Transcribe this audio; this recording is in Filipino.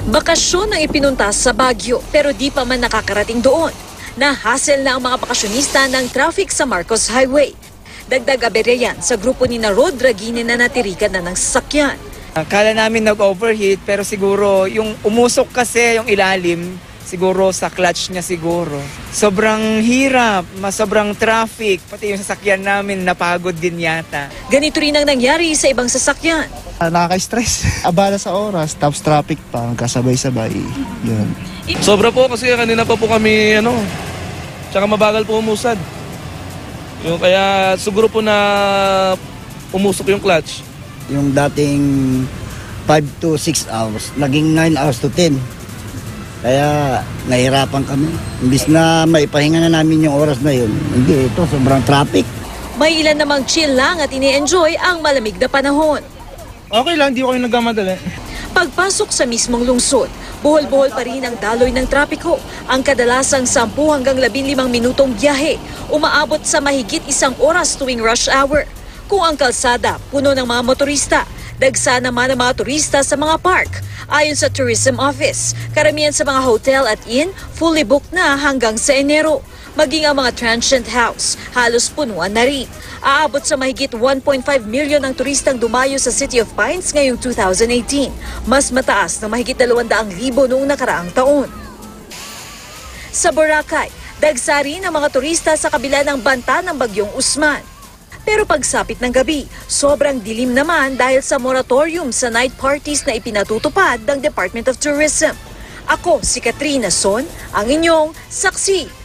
Bakasyon ang ipinunta sa Baguio pero di pa man nakakarating doon. Nahassle na ang mga bakasyonista ng traffic sa Marcos Highway. Dagdag aberya yan sa grupo ni Rod Dragine na natirikan na ng sasakyan. Akala namin nag-overheat pero siguro yung umusok kasi yung ilalim, siguro sa clutch niya siguro. Sobrang hirap, sobrang traffic, pati yung sasakyan namin napagod din yata. Ganito rin ang nangyari sa ibang sasakyan. Nakaka-stress. Abala sa oras, tapos traffic pa, kasabay-sabay. Yun. Sobra po kasi kanina pa po kami, tsaka mabagal po umusad. Yung kaya siguro po na umusok yung clutch. Yung dating 5 to 6 hours, naging 9 hours to 10. Kaya nahirapan kami. Imbis na maipahinga na namin yung oras na yun, hindi, ito sobrang traffic. May ilan namang chill lang at ini-enjoy ang malamig na panahon. Okay lang, di ko kayo nagkamadali. Pagpasok sa mismong lungsod, buhol-buhol pa rin ang daloy ng trapiko. Ang kadalasang 10 hanggang 15 minutong biyahe, umaabot sa mahigit 1 oras tuwing rush hour. Kung ang kalsada puno ng mga motorista, dagsa naman ang mga turista sa mga park. Ayon sa Tourism Office, karamihan sa mga hotel at inn fully booked na hanggang sa Enero. Maging ang mga transient house, halos punuan na rin. Aabot sa mahigit 1.5 million ang turistang dumayo sa City of Pines ngayong 2018. Mas mataas na mahigit 200,000 noong nakaraang taon. Sa Boracay, dagsa rin ang mga turista sa kabila ng banta ng bagyong Usman. Pero pagsapit ng gabi, sobrang dilim naman dahil sa moratorium sa night parties na ipinatutupad ng Department of Tourism. Ako si Katrina Son, ang inyong saksi.